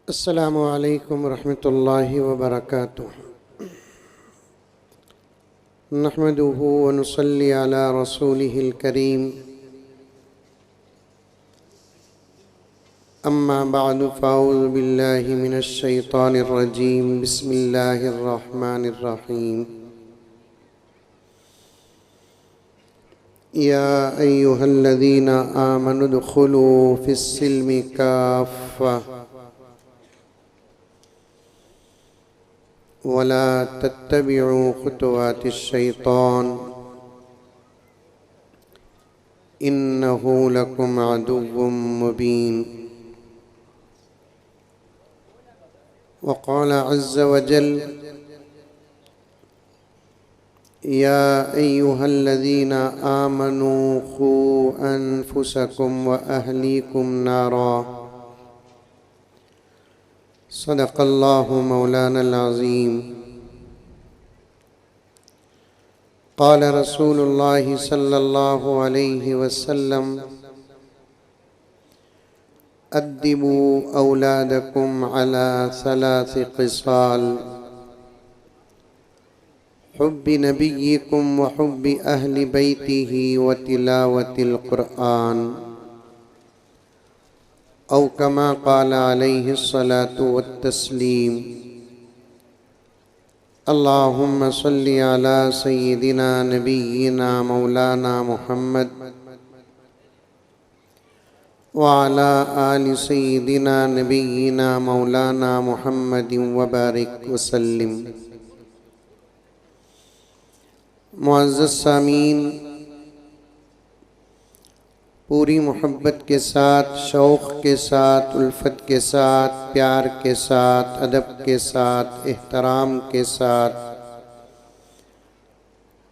अस्सलामु अलैकुम रहमतुल्लाहि व बरकातुहू। नहमदुहु व नुसल्ली अला रसूलिहिल करीम। अम्मा बअदु फ़अऊज़ु बिल्लाहि मिनश शैतानिर रजीम। बिस्मिल्लाहिर रहमानिर रहीम। या अय्युहल्लज़ीना आमनु दुख़ुलू फ़िस्सिल्मि काफ़्फ़ा वला तत्तबिउ खुतवातिश्शैतान इन्नहु लकुम अदुव्वुम मुबीन। वक़ाल अज़्ज़ वजल या अय्युहल्लज़ीना आमनू ख़ू अनफुसकुम व अहलीकुम नारा। सदक़ल्लाहु मौलानल अज़ीम। क़ाल रसूलुल्लाहि सल्लल्लाहु अलैहि वसल्लम अद्दिबू औलादकुम अला सलासि क़िसाल हुब्बि नबिय्यिकुम व हुब्बि अहलि बैतिही व तिलावतिल क़ुरआन औ कमा क़ाल अलैहिस्सलातु वत्तस्लीम। अल्लाहुम्मा सल्लि अला सय्यिदिना नबिय्यिना मौलाना मुहम्मद व अला आलि सय्यिदिना नबिय्यिना मौलाना मुहम्मदिन व बारिक वसल्लिम। मुअज़्ज़ज़ सामीन, पूरी मोहब्बत के साथ, शौक़ के साथ, उल्फत के साथ, प्यार के साथ, अदब के साथ, एहतराम के साथ,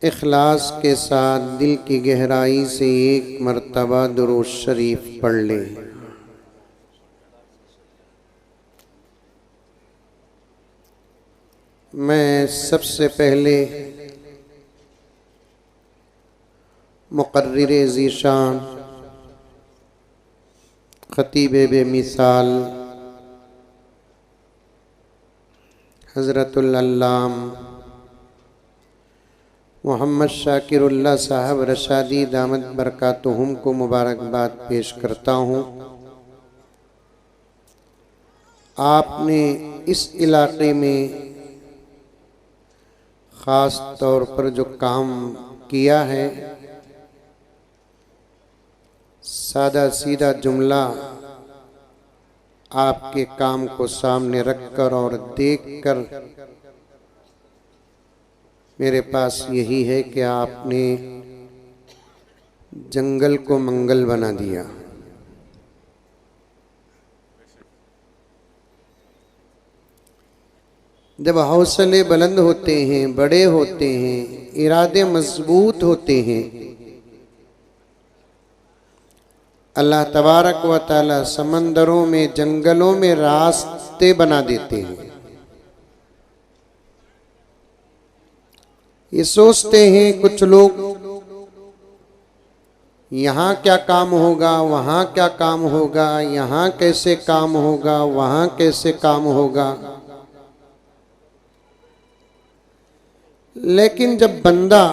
इखलास के साथ, दिल की गहराई से एक मर्तबा दुरूद शरीफ पढ़ ले। मैं सबसे पहले मुक़र्रिर ज़ीशान ख़तीब बेमिसाल हज़रतुल अल्लाम मोहम्मद शाकिरुल्लाह साहब रशादी दामत बरकातुहुम को मुबारकबाद पेश करता हूँ। आपने इस इलाक़े में ख़ास तौर पर जो काम किया है, सादा सीधा जुमला आपके काम को सामने रखकर और देखकर मेरे पास यही है कि आपने जंगल को मंगल बना दिया। जब हौसले बुलंद होते हैं, बड़े होते हैं, इरादे मजबूत होते हैं, अल्लाह तबारक व तआला समंदरों में, जंगलों में रास्ते बना देते हैं। ये सोचते हैं कुछ लोग यहाँ क्या काम होगा, वहाँ क्या काम होगा, यहाँ कैसे काम होगा, वहाँ कैसे काम होगा। लेकिन जब बंदा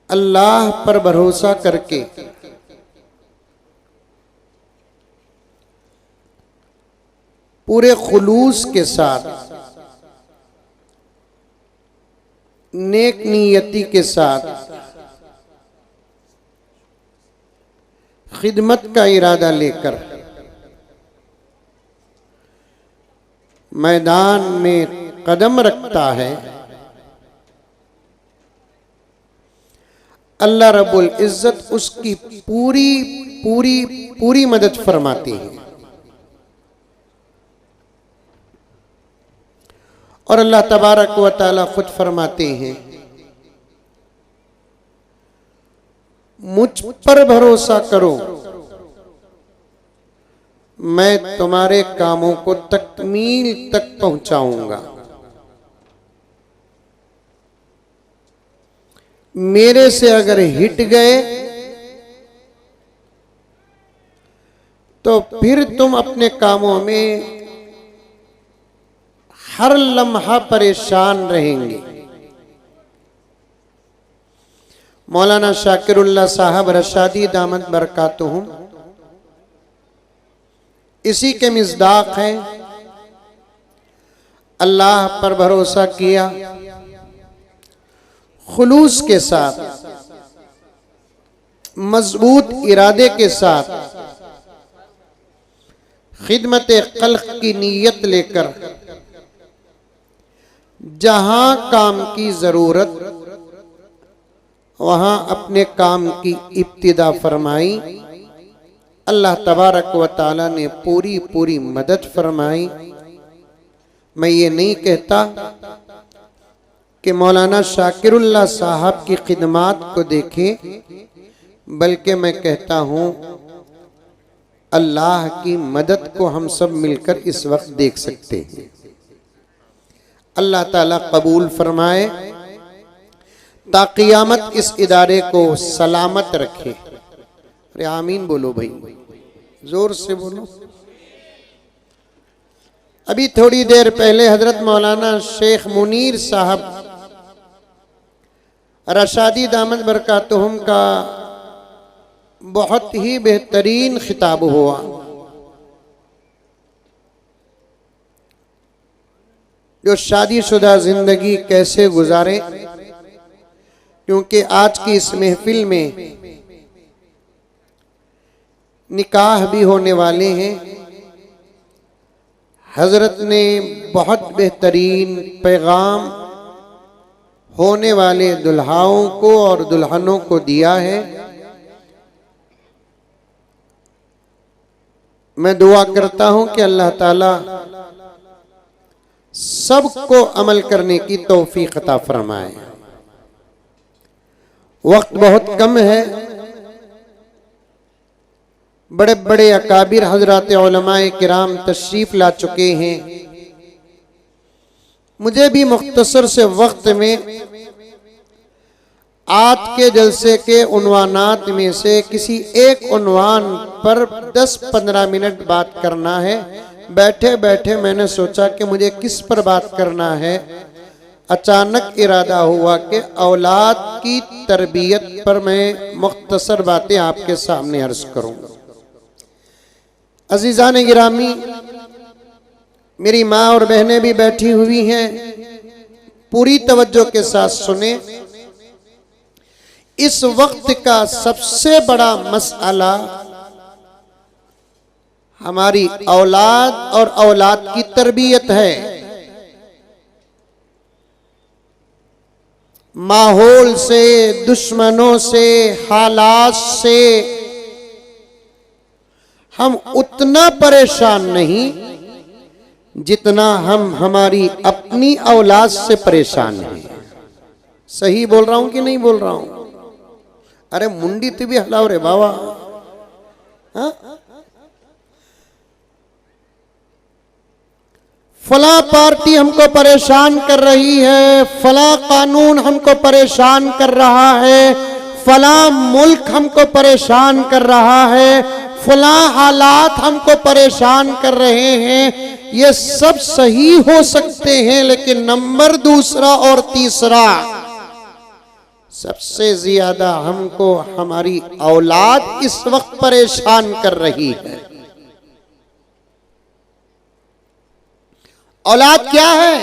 अल्लाह पर भरोसा करके पूरे खुलूस के साथ, नेक नियति के साथ खिदमत का इरादा लेकर मैदान में कदम रखता है, अल्लाह रब्बुल इज़्ज़त उसकी पूरी पूरी पूरी मदद फरमाती है। और अल्लाह तबारक व तआला खुद फरमाते हैं, मुझ पर भरोसा करो, मैं तुम्हारे कामों को तकमील तक पहुंचाऊंगा। मेरे से अगर हिट गए तो तो फिर तुम अपने कामों में हर लम्हा परेशान रहेंगे। मौलाना शाकिरुल्लाह साहब रशादी दामत बरकातुहुम इसी के मिज़दाक हैं। अल्लाह पर भरोसा किया, खुलूस के साथ, मजबूत इरादे के साथ, खिदमत खल्क की नीयत लेकर जहां काम की जरूरत वहां अपने काम की इब्तिदा फरमाई। अल्लाह तबारक व तआला ने पूरी पूरी मदद फरमाई। मैं ये नहीं कहता कि मौलाना शाकिरुल्लाह साहब की खिदमात को देखें, बल्कि मैं कहता हूँ अल्लाह की मदद को हम सब मिलकर इस वक्त देख सकते हैं। अल्लाह ताला कबूल फरमाए, ताक़ियामत इस इदारे को सलामत रखे। अरे आमीन बोलो भाई, जोर से बोलो। अभी थोड़ी देर पहले हजरत मौलाना शेख मुनीर साहब रशादी दामत बरकातुहुम का बहुत ही बेहतरीन खिताब हुआ। जो शादीशुदा जिंदगी कैसे गुजारे, क्योंकि आज की इस महफिल में निकाह भी होने वाले हैं। हजरत ने बहुत बेहतरीन पैगाम होने वाले दुल्हाओं को और दुल्हनों को दिया है। मैं दुआ करता हूं कि अल्लाह ताला सबको अमल करने की तौफीक अता फरमाए। वक्त बहुत कम है। बड़े बड़े अकाबिर हजरात उलमाए किराम तशरीफ ला चुके हैं। मुझे भी मुख्तसर से वक्त में आज के जलसे के उन्वानात में से किसी एक उन्वान पर 10-15 मिनट बात करना है। बैठे बैठे मैंने सोचा कि मुझे किस पर बात करना है। अचानक इरादा हुआ कि औलाद की तरबियत पर मैं मुख्तसर बातें आपके सामने अर्ज करूंगा। अजीज़ान गिरामी, मेरी माँ और बहनें भी बैठी हुई हैं, पूरी तवज्जो के साथ सुने। इस वक्त का सबसे बड़ा मसला हमारी औलाद और औलाद की तरबियत है। माहौल से, दुश्मनों से, हालात से हम उतना परेशान नहीं जितना हम हमारी अपनी औलाद से परेशान हैं। सही बोल रहा हूं कि नहीं बोल रहा हूं? अरे मुंडी तो भी हलाओ रे बाबा। हाँ? फला पार्टी हमको परेशान कर रही है, फला कानून हमको परेशान कर रहा है, फला मुल्क हमको परेशान कर रहा है, फला हालात हमको परेशान कर रहे हैं। ये सब सही हो सकते हैं, लेकिन नंबर दूसरा और तीसरा, सबसे ज्यादा हमको हमारी औलाद इस वक्त परेशान कर रही है। औलाद क्या है?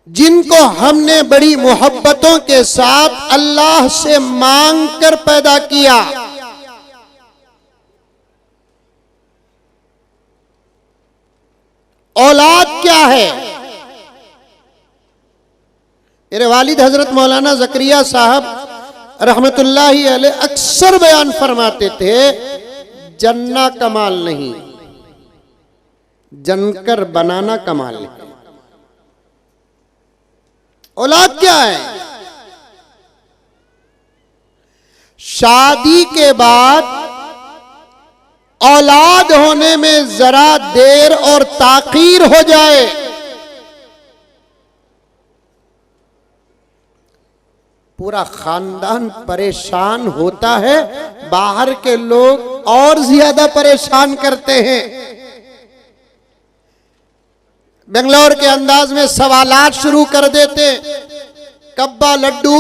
जिनको हमने बड़ी मोहब्बतों के साथ अल्लाह से मांग कर पैदा किया। औलाद क्या है? मेरे वालिद हजरत मौलाना ज़करिया साहब रहमतुल्लाहि अलैह अक्सर बयान फरमाते थे, जन्ना कमाल नहीं, जनकर बनाना कमाल नहीं। औलाद क्या है? शादी के बाद औलाद होने में जरा देर और ताखीर हो जाए, पूरा खानदान परेशान होता है, बाहर के लोग और ज्यादा परेशान करते हैं। बेंगलोर के अंदाज में सवालात शुरू कर देते, कब्बा लड्डू,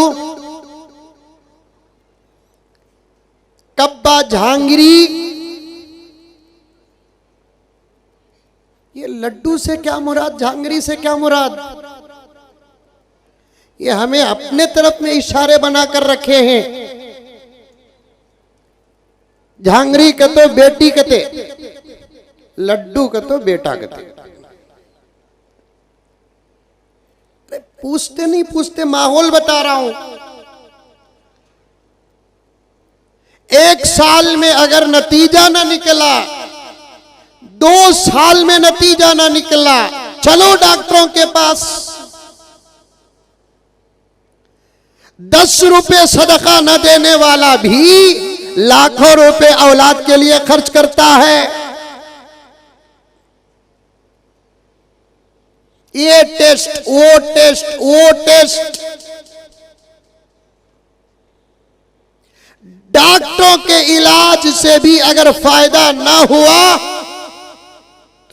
कब्बा झांगरी। ये लड्डू से क्या मुराद, झांगरी से क्या मुराद? ये हमें अपने तरफ में इशारे बनाकर रखे हैं। झांगरी का तो बेटी कते, लड्डू का तो बेटा कते। पूछते नहीं पूछते, माहौल बता रहा हूं। एक साल में अगर नतीजा ना निकला, 2 साल में नतीजा ना निकला, चलो डॉक्टरों के पास। 10 रुपए सदका न देने वाला भी लाखों रुपए औलाद के लिए खर्च करता है। ये टेस्ट, वो टेस्ट, वो टेस्ट। डॉक्टरों के इलाज से भी अगर फायदा ना हुआ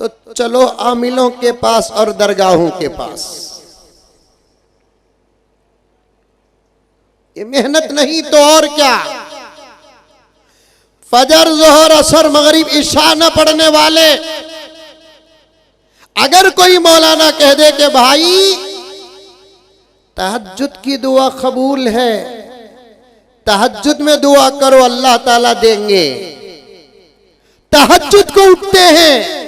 तो चलो आमिलों के पास और दरगाहों के पास। ये मेहनत नहीं तो और क्या। फजर, जोहर, असर, मगरिब, इशा न पढ़ने वाले अगर कोई मौलाना कह दे कि भाई तहज्जुद की दुआ कबूल है, तहज्जुद में दुआ करो अल्लाह ताला देंगे, तहज्जुद को उठते हैं,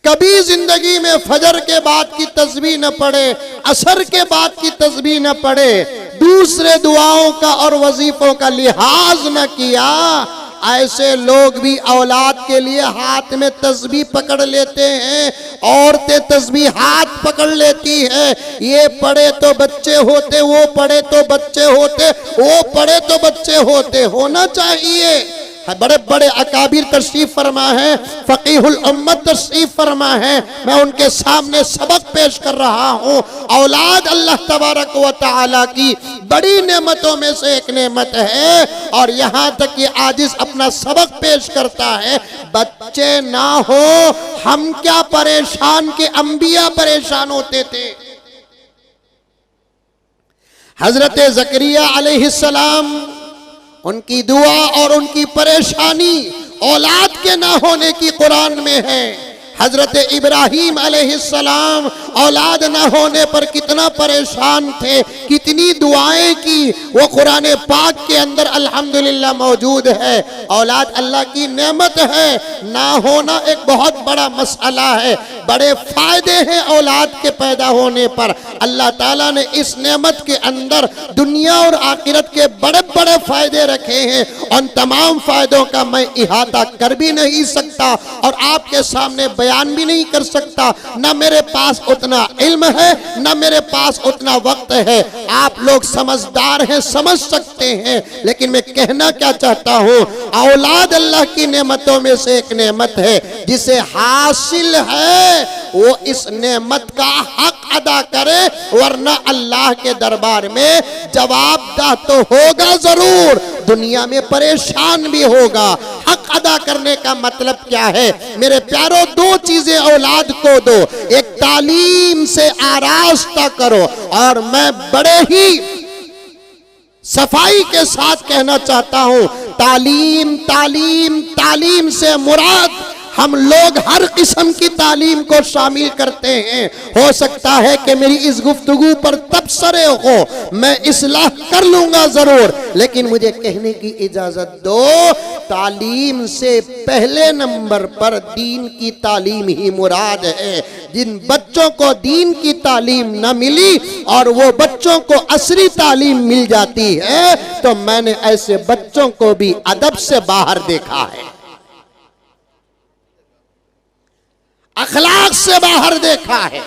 कभी जिंदगी में फजर के बाद की तस्बीह न पढ़े, असर के बाद की तस्बीह न पढ़े, दूसरे दुआओं का और वजीफों का लिहाज न किया, ऐसे लोग भी औलाद के लिए हाथ में तस्बीह पकड़ लेते हैं। औरतें तस्बीह हाथ पकड़ लेती है। ये पढ़े तो बच्चे होते, वो पढ़े तो बच्चे होते, वो पढ़े तो बच्चे होते। होना चाहिए। बड़े बड़े अकाबिर तशरीफ फरमा है, फकीहुल उम्मत तशरीफ फरमा है, मैं उनके सामने सबक पेश कर रहा हूँ। औलाद अल्लाह तबारक व तआला की बड़ी नेमतों में से एक नेमत है, और यहाँ तक कि आजिज अपना सबक पेश करता है। बच्चे ना हो, हम क्या परेशान के अंबिया परेशान होते थे। हजरत ज़करिया अलैहिस्सलाम, उनकी दुआ और उनकी परेशानी औलाद के ना होने की कुरान में है। हजरत इब्राहीम अलैहिस्सलाम औलाद ना होने पर कितना परेशान थे, कितनी दुआएं की, वो कुरान पाक के अंदर अल्हम्दुलिल्लाह मौजूद है। औलाद अल्लाह की नेमत है, ना होना एक बहुत बड़ा मसला है। बड़े फायदे हैं औलाद के पैदा होने पर। अल्लाह ताला ने इस नेमत के अंदर दुनिया और आखिरत के बड़े बड़े फायदे रखे हैं। उन तमाम फायदों का मैं इहाता कर भी नहीं सकता और आपके सामने बयान भी नहीं कर सकता। न मेरे पास उतना इल्म है, न मेरे पास उतना वक्त है। आप लोग समझदार हैं, समझ सकते हैं, लेकिन मैं कहना क्या चाहता हूँ, औलाद अल्लाह की नेमतों में से एक नेमत है। जिसे हासिल है वो इस नेमत का हक अदा करे, वरना अल्लाह के दरबार में जवाबदाह तो होगा जरूर, दुनिया में परेशान भी होगा। हक अदा करने का मतलब क्या है मेरे प्यारों? 2 चीजें औलाद को दो। एक, तालीम से आरास्ता करो, और मैं बड़े ही सफाई के साथ कहना चाहता हूं, तालीम तालीम तालीम से मुराद हम लोग हर किस्म की तालीम को शामिल करते हैं। हो सकता है कि मेरी इस गुफ्तगू पर तबसरे हो, मैं इस्लाह कर लूंगा जरूर, लेकिन मुझे कहने की इजाजत दो, तालीम से पहले नंबर पर दीन की तालीम ही मुराद है। जिन बच्चों को दीन की तालीम न मिली और वो बच्चों को असरी तालीम मिल जाती है, तो मैंने ऐसे बच्चों को भी अदब से बाहर देखा है, अखलाक से बाहर देखा है।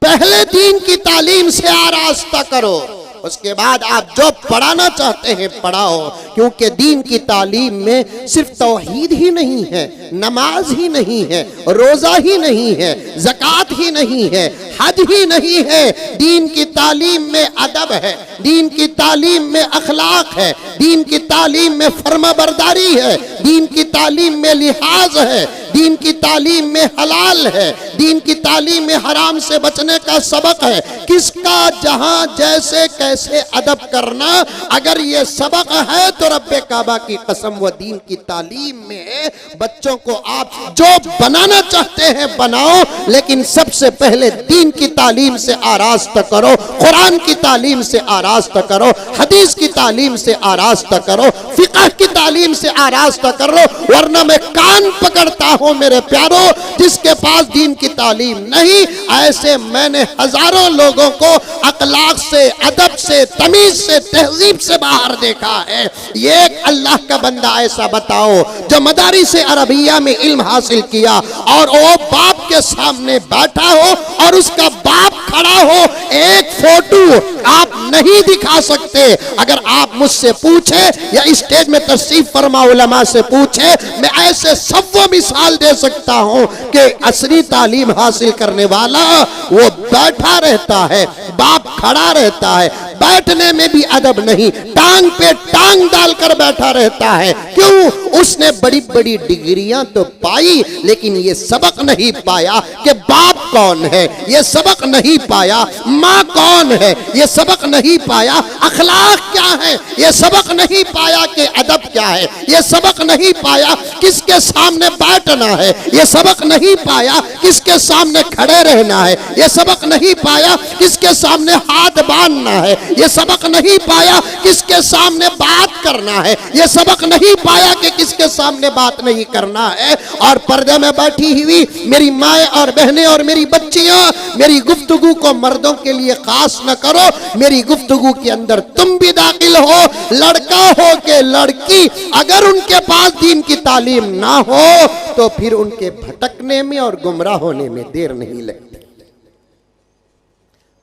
पहले दीन की तालीम से आरास्ता करो, उसके बाद आप जो पढ़ाना चाहते हैं पढ़ाओ, क्योंकि दीन की तालीम में सिर्फ तौहीद ही नहीं है, नमाज ही नहीं है, रोजा ही नहीं है, ज़कात ही नहीं है, हज ही नहीं है। दीन की तालीम में अदब है, दीन की तालीम में अखलाक है, दीन की तालीम में फर्माबरदारी है, दीन की तालीम में लिहाज है, दीन की तालीम में हलाल है, दीन की तालीम में हराम से बचने का सबक है। किसका जहां जैसे कैसे अदब करना, अगर ये सबक है तो रब्बे काबा की कसम वो दीन की तालीम में बच्चों को आप जो बनाना चाहते हैं बनाओ, लेकिन सबसे पहले दीन की तालीम से आरास्ता करो, कुरान की तालीम से आरास्ता करो, हदीस की तालीम से आरास्ता करो, फिक़ह की तालीम से आरास्ता करो। वरना मैं कान पकड़ता हूं मेरे प्यारो, जिसके पास दीन की तालीम नहीं, ऐसे मैंने हजारों लोगों को अखलाक से, अदब से, तमीज से, तहजीब से बाहर देखा है। ये एक अल्लाह का बंदा ऐसा बताओ जो मदारिस अरबिया में इल्म हासिल किया और वो बाप के सामने बैठा हो और उसका बाप खड़ा हो, एक फोटो आप नहीं दिखा सकते। अगर आप मुझसे पूछे या स्टेज में तशरीफ फरमा उलमा से पूछे, मैं ऐसे सब वो मिसाल दे सकता हूं कि असली तालीम हासिल करने वाला वो बैठा रहता है, बाप खड़ा रहता है, बैठने में भी अदब नहीं, टांग पे टांग डालकर बैठा रहता है। क्यों? उसने बड़ी बड़ी डिग्रियां तो पाई, लेकिन ये सबक नहीं पाया कि बाप कौन है, ये सबक नहीं पाया माँ कौन है, ये सबक नहीं पाया अखलाक क्या है, ये सबक नहीं पाया कि अदब क्या है, ये सबक नहीं पाया किसके सामने बैठना है, ये सबक नहीं पाया किसके सामने खड़े रहना है, ये सबक नहीं पाया किसके सामने हाथ बांधना है, ये सबक नहीं पाया किसके सामने बात करना है, ये सबक नहीं पाया कि किसके सामने बात नहीं करना है। और पर्दे में बैठी हुई मेरी माए और बहनें और मेरी बच्चियां, मेरी गुफ्तगू को मर्दों के लिए खास न करो, मेरी गुफ्तगू के अंदर तुम भी दाखिल हो, लड़का हो के लड़की, अगर उनके पास दीन की तालीम ना हो तो फिर उनके भटकने में और गुमराह होने में देर नहीं लगती।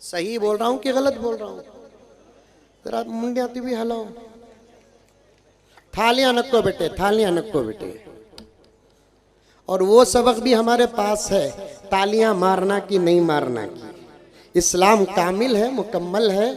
सही बोल रहा हूं कि गलत बोल रहा हूं? जरा मुंडिया भी हलाओ, थालियां नक्को बेटे, थालियां नक्को बेटे। और वो सबक भी हमारे पास है, तालियां मारना की नहीं मारना की। इस्लाम कामिल है, मुकम्मल है,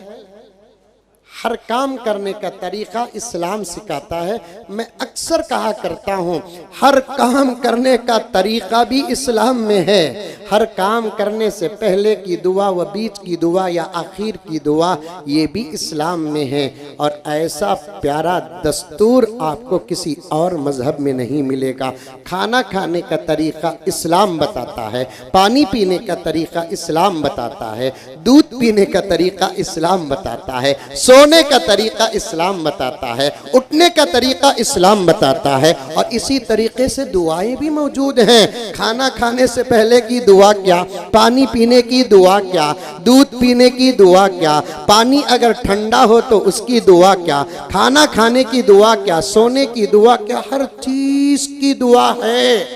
हर काम करने का तरीका इस्लाम सिखाता है। मैं अक्सर कहा करता हूँ, हर काम करने का तरीका भी इस्लाम में है। हर काम करने से पहले की दुआ व बीच की दुआ या आखिर की दुआ, ये भी इस्लाम में है। और ऐसा प्यारा दस्तूर आपको किसी और मजहब में नहीं मिलेगा। खाना खाने का तरीका इस्लाम बताता है, पानी पीने का तरीका इस्लाम बताता है, दूध पीने का तरीका इस्लाम बताता है, सोने का तरीका इस्लाम बताता है, उठने का तरीका इस्लाम बताता है। और इसी तरीके से दुआएं भी मौजूद हैं। खाना खाने से पहले की दुआ क्या, पानी पीने की दुआ क्या, दूध पीने की दुआ क्या, पानी अगर ठंडा हो तो उसकी दुआ क्या, खाना खाने की दुआ क्या, सोने की दुआ क्या, हर चीज की दुआ है।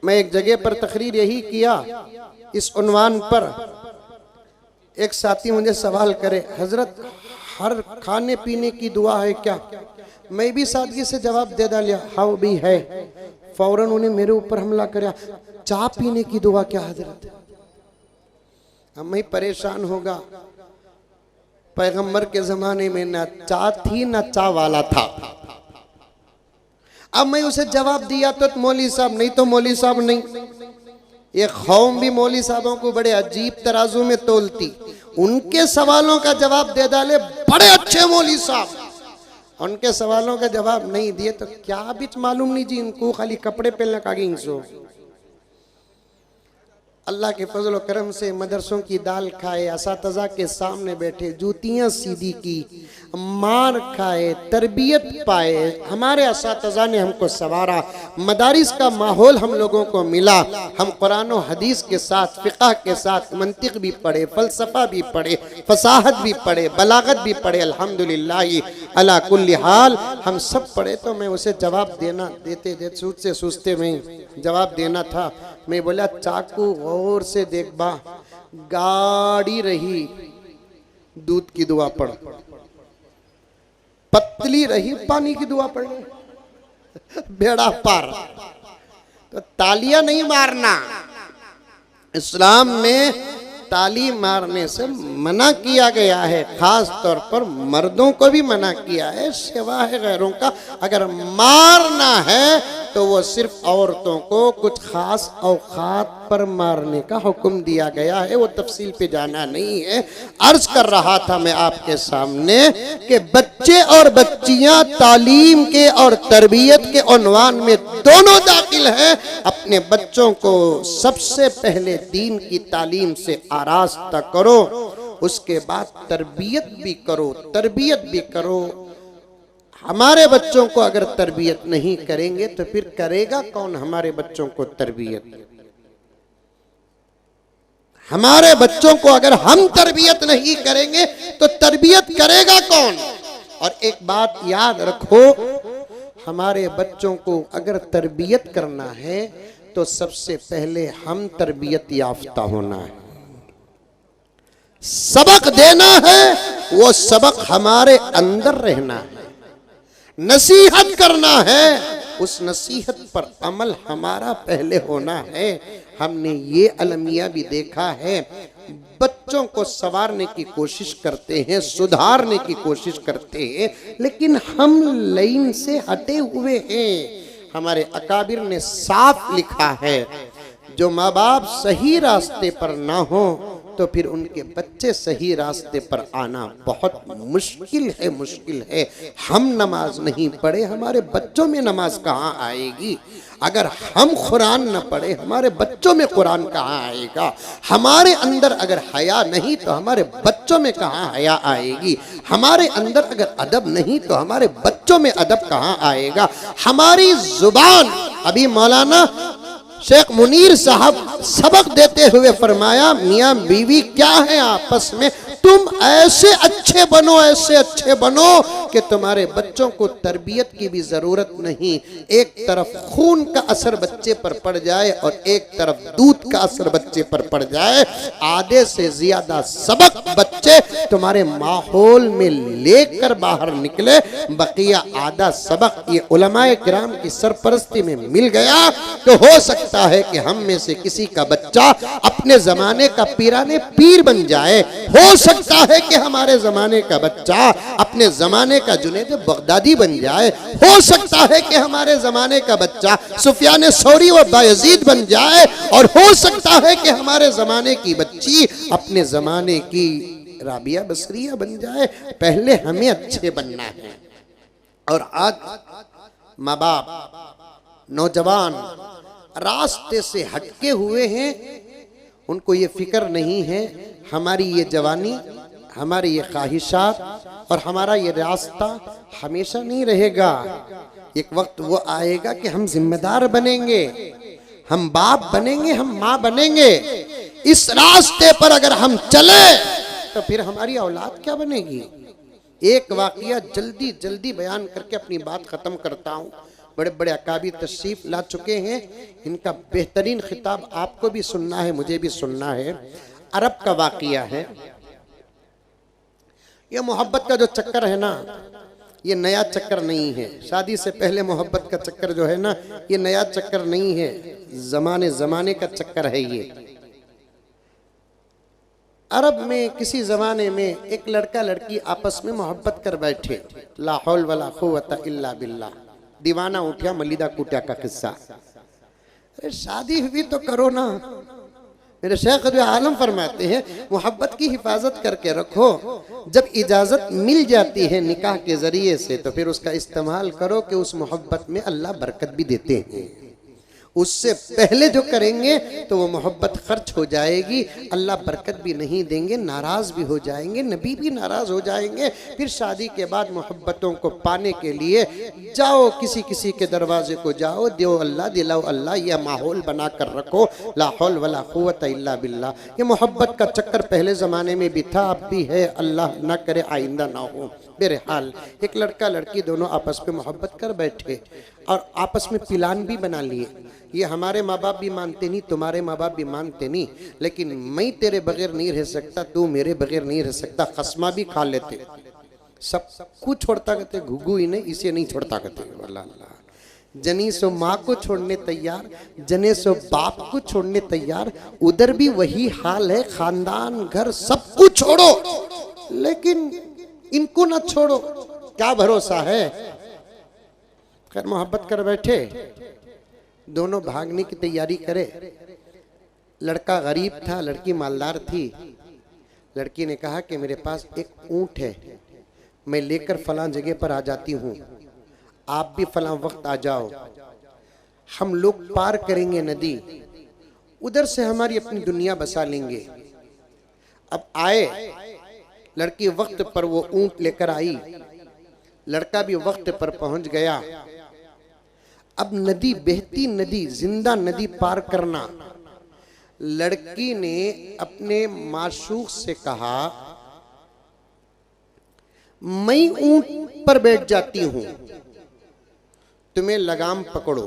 मैं एक जगह पर तकरीर यही किया, इस उन्वान पर एक साथी मुझे सवाल करे, हजरत हर खाने पीने की दुआ है क्या? मैं भी सादगी से जवाब दे डालिया, हाँ भी है। फौरन उन्हें मेरे ऊपर हमला कराया, चाय पीने की दुआ क्या हजरत? अब मैं परेशान होगा। पैगंबर के जमाने में ना चाय थी ना चाय वाला था। अब मैं उसे जवाब दिया तो मौली साहब नहीं, तो मौली साहब नहीं। ये कौम भी मौली साहबों को बड़े अजीब तराजू में तोलती। उनके सवालों का जवाब दे डाले बड़े अच्छे मौली साहब, उनके सवालों का जवाब नहीं दिए तो क्या बीच मालूम नहीं जी, इनको खाली कपड़े पहनने का इंसो। अल्लाह के फजल करम से मदरसों की दाल खाए, असातिज़ा के सामने बैठे, जूतियाँ सीधी की, मार खाए, तरबियत पाए। हमारे असातिज़ा ने हमको सवारा, मदारिस का माहौल हम लोगों को मिला। हम कुरान और हदीस के साथ, फ़िक़ह के साथ मंतिक़ भी पढ़े, फ़लसफ़ा भी पढ़े, फ़साहत भी पढ़े, बलागत भी पढ़े। अल्हम्दुलिल्लाह अला कुल्ली हाल हम सब पढ़े। तो मैं उसे जवाब देना देते सोचते में जवाब देना था। मैं बोला, चाकू गौर से देख बा, गाड़ी रही दूध की दुआ पढ़, पतली रही पानी की दुआ पढ़ ले, बेड़ा पार। तो तालियां नहीं मारना, इस्लाम में ताली मारने से मना किया गया है, खास तौर पर मर्दों को भी मना किया है, सिवा है गैरों का। अगर मारना है तो वो सिर्फ औरतों को कुछ खास औकात पर मारने का हुक्म दिया गया है, वो तफसील पे जाना नहीं है। अर्ज कर रहा था मैं आपके सामने कि बच्चे और बच्चियां तालीम के और तरबियत के उन्वान में दोनों दाखिल हैं। अपने बच्चों को सबसे पहले दीन की तालीम से आरास्ता करो, उसके बाद तरबियत भी करो, तरबियत भी करो। हमारे बच्चों को अगर तरबियत नहीं करेंगे तो फिर करेगा कौन हमारे बच्चों को तरबियत? हमारे बच्चों को अगर हम तरबियत नहीं करेंगे तो तरबियत करेगा कौन? और एक बात याद रखो, हमारे बच्चों को अगर तरबियत करना है तो सबसे पहले हम तरबियत याफ्ता होना है। सबक देना है, वो सबक हमारे अंदर रहना है। नसीहत करना है, उस नसीहत पर अमल हमारा पहले होना है। हमने ये अलमिया भी देखा है, बच्चों को संवारने की कोशिश करते हैं, सुधारने की कोशिश करते हैं, लेकिन हम लाइन से हटे हुए हैं। हमारे अकाबिर ने साफ लिखा है, जो माँ बाप सही रास्ते पर ना हो तो फिर उनके बच्चे सही रास्ते पर आना बहुत मुश्किल है, मुश्किल है। हम नमाज नहीं पढ़े, हमारे बच्चों में नमाज कहाँ आएगी? अगर हम कुरान न पढ़े, हमारे बच्चों में कुरान कहाँ आएगा? हमारे अंदर अगर हया नहीं तो हमारे बच्चों में कहाँ हया आएगी? हमारे अंदर अगर अदब नहीं तो हमारे बच्चों में अदब कहाँ आएगा? हमारी जुबान, अभी मौलाना शेख मुनीर साहब सबक देते हुए फरमाया, मियाँ बीवी क्या है आपस में, तुम ऐसे अच्छे बनो, ऐसे अच्छे बनो कि तुम्हारे बच्चों को तरबियत की भी जरूरत नहीं। एक तरफ खून का असर बच्चे पर पड़ जाए और एक तरफ दूध का असर बच्चे पर पड़ जाए। आधे से ज्यादा सबक बच्चे तुम्हारे माहौल में लेकर बाहर निकले, बकिया आधा सबक ये उलमाए किराम की सरपरस्ती में मिल गया तो हो सकता है कि हम में से किसी का बच्चा अपने जमाने का पीराने पीर बन जाए। हो सकता है कि हमारे जमाने का बच्चा अपने जमाने का जुनैद बगदादी बन जाए। हो सकता है कि हमारे जमाने का बच्चा सुफियान सौरी व बायजीद बन जाए, और हो सकता है कि हमारे जमाने की बच्ची अपने जमाने की राबिया बसरिया बन जाए। पहले हमें अच्छे बनना है। और आज माँ बाप नौजवान रास्ते से हटके हुए हैं, उनको ये फिक्र नहीं है हमारी ये जवानी, हमारी ये ख्वाहिशात और हमारा ये रास्ता हमेशा नहीं रहेगा। एक वक्त वो आएगा कि हम जिम्मेदार बनेंगे, हम बाप बनेंगे, हम माँ बनेंगे। इस रास्ते पर अगर हम चले तो फिर हमारी औलाद क्या बनेगी? एक वाकया जल्दी जल्दी बयान करके अपनी बात खत्म करता हूँ। बड़े बड़े अकाबिर तशरीफ ला चुके हैं, इनका बेहतरीन खिताब आपको भी सुनना है, मुझे भी सुनना है। अरब का वाकया है। ये मोहब्बत का जो चक्कर है ना, ये नया चक्कर नहीं है। शादी से पहले मोहब्बत का चक्कर जो है ना, ये नया चक्कर नहीं है, जमाने जमाने का चक्कर है ये। अरब में किसी जमाने में एक लड़का लड़की आपस में मोहब्बत कर बैठे, ला हौल वला कुव्वता इल्ला बिल्लाह, दीवाना उठा मलिदा कुटिया का किस्सा। अरे शादी हुई तो करो ना। मेरे शेख जो आलम फरमाते हैं, मोहब्बत की हिफाजत करके रखो। जब इजाजत मिल जाती है निकाह के जरिए से तो फिर उसका इस्तेमाल करो कि उस मोहब्बत में अल्लाह बरकत भी देते हैं। उससे पहले जो करेंगे तो वो मोहब्बत खर्च हो जाएगी, अल्लाह बरकत भी नहीं देंगे, नाराज भी हो जाएंगे, नबी भी नाराज हो जाएंगे। फिर शादी के बाद मोहब्बतों को पाने के लिए जाओ, किसी किसी के दरवाजे को जाओ, दो अल्लाह दिलाओ अल्लाह, यह माहौल बना कर रखो, ला हौल वला कुव्वता इल्ला बिल्लाह। ये मोहब्बत का चक्कर पहले ज़माने में भी था, अब भी है, अल्लाह ना करे आइंदा ना हो। बहरहाल एक लड़का लड़की दोनों आपस में मोहब्बत कर बैठे। और आपस में प्लान भी बना लिए। ये हमारे माँ बाप भी मानते नहीं, तुम्हारे माँ बाप भी मानते नहीं, लेकिन मैं तेरे बगैर नहीं रह सकता, तू मेरे बगैर नहीं रह सकता। खस्मा भी खा लेते, सब कुछ छोड़ता कहते, घुघू ही नहीं, इसे नहीं छोड़ता कहते। अल्लाह अल्लाह। जनी सो माँ को छोड़ने तैयार, जने सो बाप को छोड़ने तैयार। उधर भी वही हाल है, खानदान घर सब कुछ छोड़ो, लेकिन इनको ना छोड़ो, क्या भरोसा है। खैर मोहब्बत कर बैठे, दोनों भागने की तैयारी करे। लड़का गरीब था, लड़की मालदार थी। लड़की ने कहा कि मेरे पास एक ऊंट है, मैं लेकर फलां जगह पर आ जाती हूँ, आप भी फलां वक्त आ जाओ, हम लोग पार करेंगे नदी, उधर से हमारी अपनी दुनिया बसा लेंगे। अब आए, लड़की वक्त पर वो ऊंट लेकर आई, लड़का भी वक्त पर पहुंच गया। अब नदी, बहती नदी, जिंदा नदी पार करना। लड़की ने अपने माशूक से कहा, मैं ऊंट पर बैठ जाती हूं, तुम्हें लगाम पकड़ो।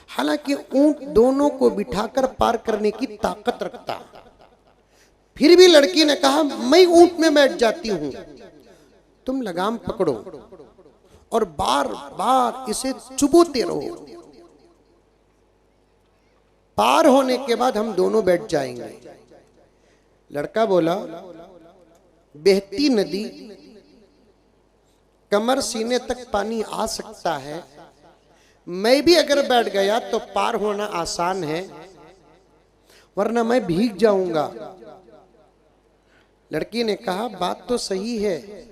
हालांकि ऊंट दोनों को बिठाकर पार करने की ताकत रखता, फिर भी लड़की ने कहा मैं ऊंट में बैठ जाती हूं, तुम लगाम पकड़ो और बार बार इसे चुबोते रहो, पार होने के बाद हम दोनों बैठ जाएंगे। लड़का बोला, बहती नदी, कमर सीने तक पानी आ सकता है, मैं भी अगर बैठ गया तो पार होना आसान है, वरना मैं भीग जाऊंगा। लड़की ने कहा बात तो सही है,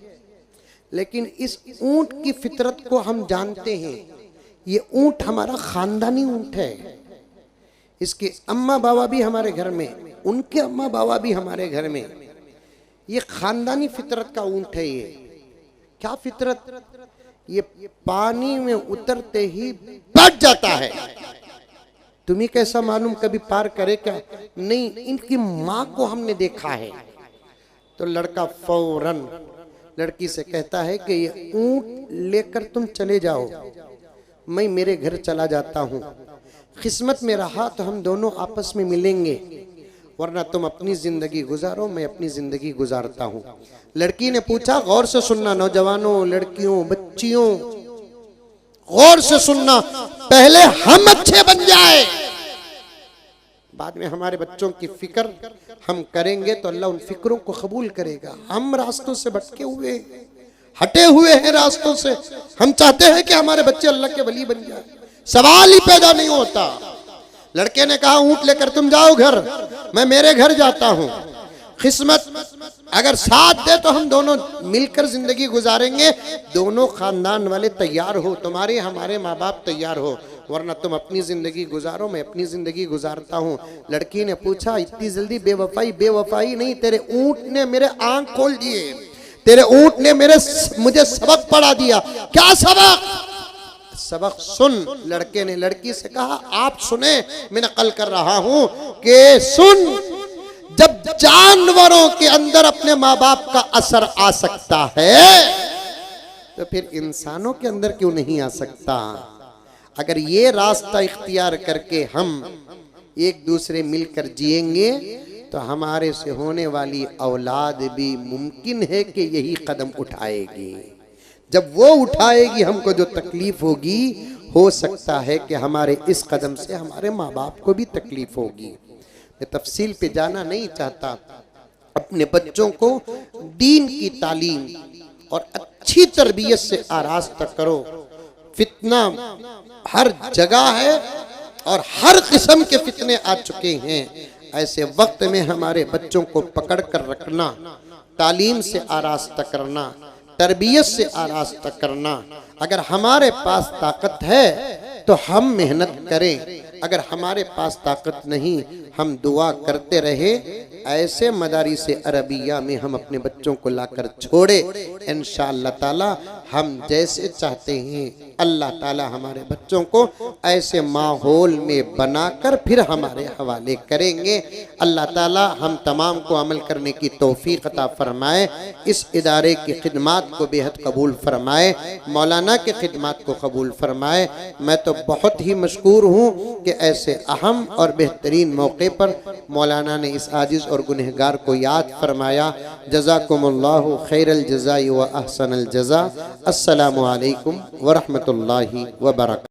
लेकिन इस ऊंट की फितरत को हम जानते हैं, ये ऊंट हमारा खानदानी ऊंट है, इसके अम्मा बाबा भी हमारे घर में, उनके अम्मा बाबा भी हमारे घर में, ये खानदानी फितरत का ऊंट है। ये क्या फितरत, ये पानी में उतरते ही बैठ जाता है। तुम्हें कैसा मालूम कभी पार करे क्या? नहीं, इनकी माँ को हमने देखा है। तो लड़का फौरन लड़की से कहता है कि ये ऊंट लेकर तुम चले जाओ, मैं मेरे घर चला जाता हूँ, किस्मत में रहा तो हम दोनों आपस में मिलेंगे, वरना तुम अपनी जिंदगी गुजारो, मैं अपनी जिंदगी गुजारता हूँ। लड़की ने पूछा, गौर से सुनना नौजवानों, लड़कियों, बच्चियों, गौर से सुनना, पहले हम अच्छे बन जाए, बाद में हमारे बच्चों की फिक्र हम करेंगे तो अल्लाह उन फिक्रों को कबूल करेगा। हम रास्तों से भटके हुए, हटे हुए हैं रास्तों से, हम चाहते हैं कि हमारे बच्चे अल्लाह के वली बन जाए, सवाल ही पैदा नहीं होता। लड़के ने कहा ऊंट लेकर तुम जाओ घर, मैं मेरे घर जाता हूं, किस्मत अगर साथ दे तो हम दोनों मिलकर जिंदगी गुजारेंगे, दोनों खानदान वाले तैयार हो, तुम्हारे हमारे माँ बाप तैयार हो, वरना तुम अपनी जिंदगी गुजारो, मैं अपनी जिंदगी गुजारता हूँ। लड़की ने पूछा, इतनी जल्दी बेवफाई? बेवफाई नहीं, तेरे ऊंट ने मेरे आंख खोल दिए, तेरे ऊंट ने मुझे सबक पढ़ा दिया। क्या सबक? सबक सुन। लड़के ने लड़की से कहा, आप सुने, मैं नकल कर रहा हूं कि सुन, जब जानवरों के अंदर अपने माँ बाप का असर आ सकता है तो फिर इंसानों के अंदर क्यों नहीं आ सकता? अगर ये रास्ता इख्तियार करके हम एक दूसरे मिलकर जिएंगे तो हमारे से होने वाली औलाद भी मुमकिन है कि यही कदम उठाएगी। जब वो उठाएगी, हमको जो तकलीफ होगी, हो सकता है कि हमारे इस कदम से हमारे माँ बाप को भी तकलीफ होगी। मैं तफसील पे जाना नहीं चाहता। अपने बच्चों को दीन की तालीम और अच्छी तरबियत से आरास्ता करो। फितना हर जगह है और हर किस्म के फितने आ चुके हैं। ऐसे वक्त में हमारे बच्चों को पकड़ कर रखना, तालीम से आरास्ता करना, तरबियत से आरास्ता करना। अगर हमारे पास ताकत है तो हम मेहनत करें, अगर हमारे पास ताकत नहीं, हम दुआ करते रहे ऐसे मदारिस अरबिया में हम अपने बच्चों को लाकर छोड़े, इंशाअल्लाह ताला हम जैसे चाहते हैं अल्लाह ताला हमारे बच्चों को ऐसे माहौल में बनाकर फिर हमारे हवाले करेंगे। अल्लाह ताला हम तमाम को अमल करने की तौफीक अता फरमाए, इस इदारे की खिदमत को बेहद कबूल फरमाए, मौलाना के खिदमत को कबूल फरमाए। मैं तो बहुत ही मशकूर हूँ कि ऐसे अहम और बेहतरीन मौके पर मौलाना ने इस आजिज़ और गुनहगार को याद फरमाया। जज़ाकुमुल्लाहु खैरल जज़ाई व अहसनल जज़ा। अस्सलामु अलैकुम व रहमतुल्लाहि व बरकातहू।